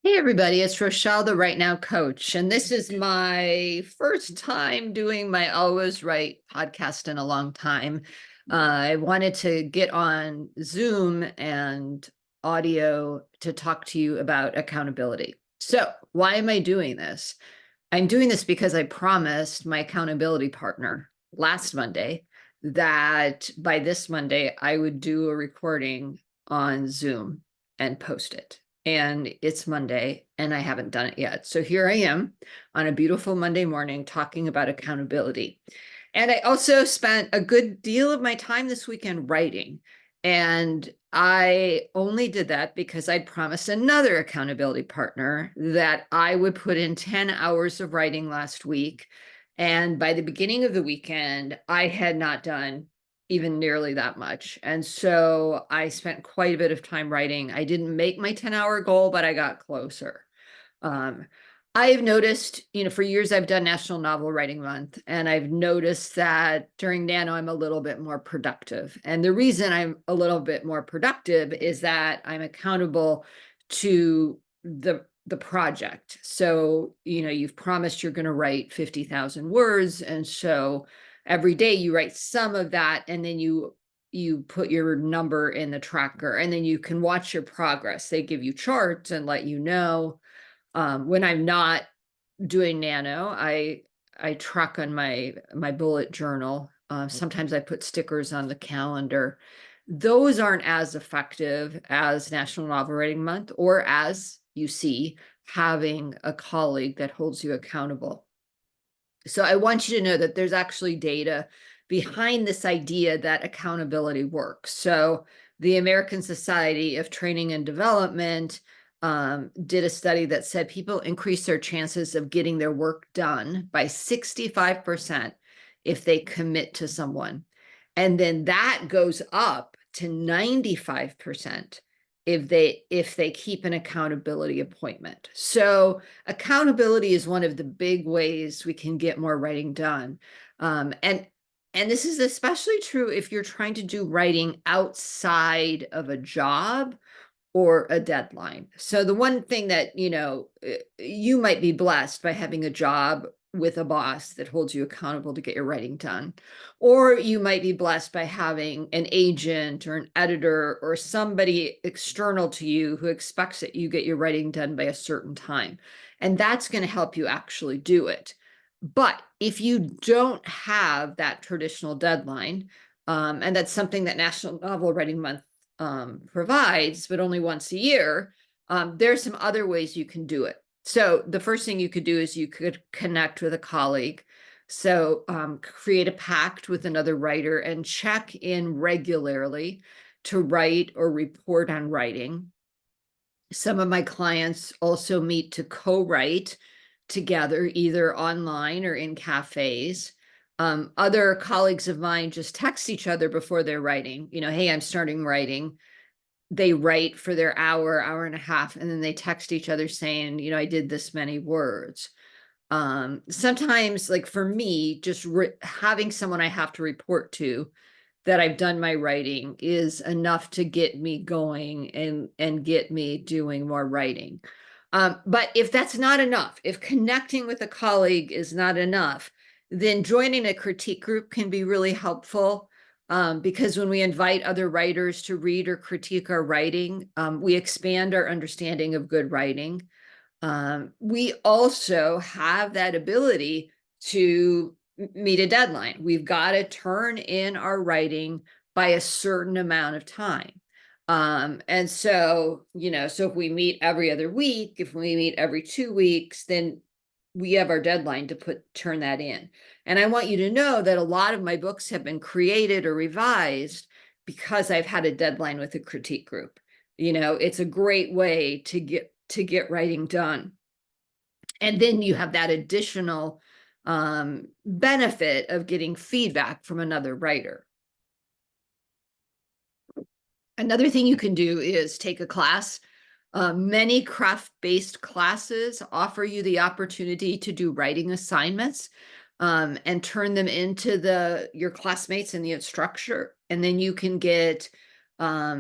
Hey everybody, it's Rochelle, the Right Now Coach, and this is my first time doing my Always Right podcast in a long time. I wanted to get on Zoom and audio to talk to you about accountability. So, why am I doing this? I'm doing this because I promised my accountability partner last Monday that by this Monday I would do a recording on Zoom and post it. And it's Monday and I haven't done it yet. So here I am on a beautiful Monday morning talking about accountability. And I also spent a good deal of my time this weekend writing. And I only did that because I'd promised another accountability partner that I would put in 10 hours of writing last week. And by the beginning of the weekend, I had not done even nearly that much. And so I spent quite a bit of time writing. I didn't make my 10-hour goal, but I got closer. Um, I've noticed, for years I've done National Novel Writing Month, and I've noticed that during Nano, I'm a little bit more productive. And the reason I'm a little bit more productive is that I'm accountable to the project. So, you've promised you're going to write 50,000 words. And so every day you write some of that, and then you put your number in the tracker, and then you can watch your progress. They give you charts and let you know. When I'm not doing Nano, I track on my bullet journal. Sometimes I put stickers on the calendar. Those aren't as effective as National Novel Writing Month, or as you see, having a colleague that holds you accountable. So I want you to know that there's actually data behind this idea that accountability works. So the American Society of Training and Development did a study that said people increase their chances of getting their work done by 65% if they commit to someone. And then that goes up to 95% if they keep an accountability appointment. So accountability is one of the big ways we can get more writing done. And this is especially true if you're trying to do writing outside of a job or a deadline. So the one thing that, you might be blessed by having a job with a boss that holds you accountable to get your writing done. Or you might be blessed by having an agent or an editor or somebody external to you who expects that you get your writing done by a certain time. And that's going to help you actually do it. But if you don't have that traditional deadline, and that's something that National Novel Writing Month provides, but only once a year, there's some other ways you can do it. So the first thing you could do is you could connect with a colleague. So create a pact with another writer and check in regularly to write or report on writing. Some of my clients also meet to co-write together, either online or in cafes. Other colleagues of mine just text each other before they're writing, hey, I'm starting writing. They write for their hour and a half, and then they text each other saying, I did this many words. Sometimes, like for me, just having someone I have to report to that I've done my writing is enough to get me going and get me doing more writing. But if that's not enough, if connecting with a colleague is not enough, then joining a critique group can be really helpful. Because when we invite other writers to read or critique our writing, we expand our understanding of good writing. We also have that ability to meet a deadline. We've got to turn in our writing by a certain amount of time. And so, so if we meet every other week, if we meet every 2 weeks, then we have our deadline to turn that in. And I want you to know that a lot of my books have been created or revised because I've had a deadline with a critique group. It's a great way to get writing done. And then you have that additional benefit of getting feedback from another writer. Another thing you can do is take a class. Many craft-based classes offer you the opportunity to do writing assignments and turn them into your classmates and the instructor, and then you can get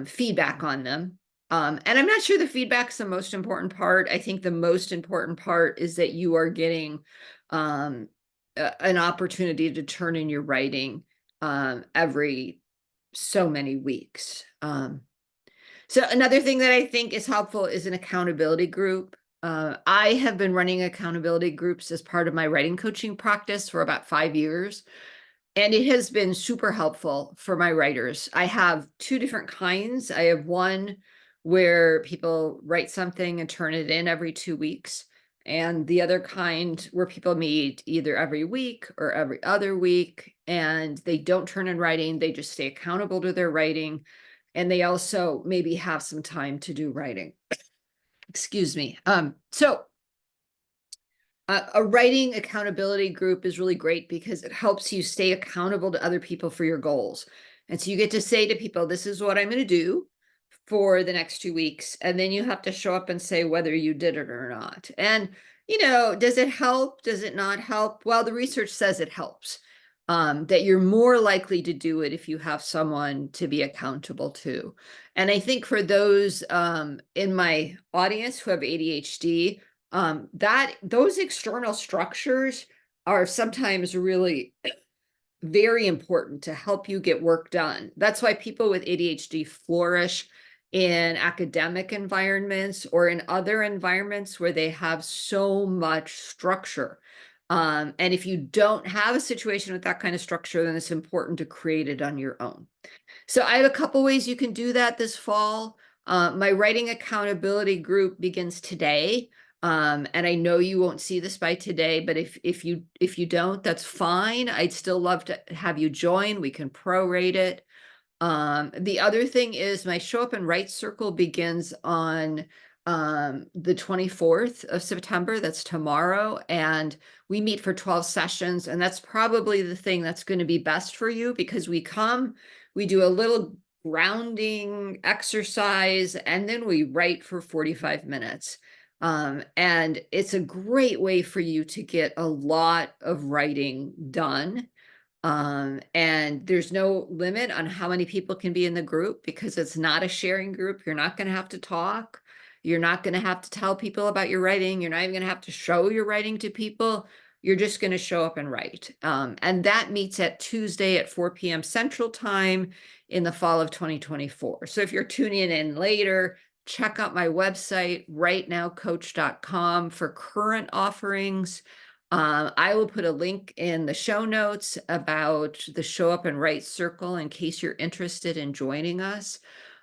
feedback on them. And I'm not sure the feedback's the most important part. I think the most important part is that you are getting an opportunity to turn in your writing every so many weeks. So another thing that I think is helpful is an accountability group. I have been running accountability groups as part of my writing coaching practice for about 5 years. And it has been super helpful for my writers. I have two different kinds. I have one where people write something and turn it in every 2 weeks, and the other kind where people meet either every week or every other week, and they don't turn in writing, they just stay accountable to their writing, and they also maybe have some time to do writing. Excuse me. A writing accountability group is really great because it helps you stay accountable to other people for your goals. And so you get to say to people, this is what I'm going to do for the next 2 weeks. And then you have to show up and say whether you did it or not. And, does it help? Does it not help? Well, the research says it helps. That you're more likely to do it if you have someone to be accountable to. And I think for those in my audience who have ADHD, that those external structures are sometimes really very important to help you get work done. That's why people with ADHD flourish in academic environments or in other environments where they have so much structure. And if you don't have a situation with that kind of structure, then it's important to create it on your own. So I have a couple ways you can do that this fall. My writing accountability group begins today. And I know you won't see this by today, but if you don't, that's fine. I'd still love to have you join. We can prorate it. The other thing is my Show Up and Write Circle begins on the 24th of September. That's tomorrow. And we meet for 12 sessions. And that's probably the thing that's going to be best for you because we do a little grounding exercise, and then we write for 45 minutes. And it's a great way for you to get a lot of writing done. And there's no limit on how many people can be in the group because it's not a sharing group. You're not going to have to talk. You're not going to have to tell people about your writing. You're not even going to have to show your writing to people. You're just going to show up and write. And that meets at Tuesday at 4 p.m. Central Time in the fall of 2024. So if you're tuning in later, check out my website, writenowcoach.com, for current offerings. I will put a link in the show notes about the Show Up and Write Circle in case you're interested in joining us.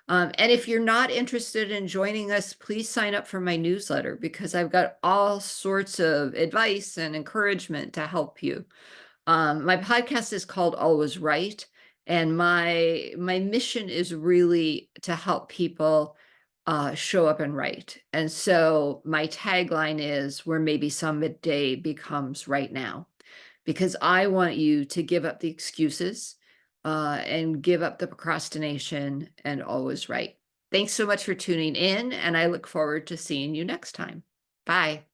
And if you're not interested in joining us, please sign up for my newsletter because I've got all sorts of advice and encouragement to help you. My podcast is called Always Write, and my mission is really to help people show up and write. And so my tagline is where maybe someday becomes right now, because I want you to give up the excuses and give up the procrastination and always write. Thanks so much for tuning in, and I look forward to seeing you next time. Bye.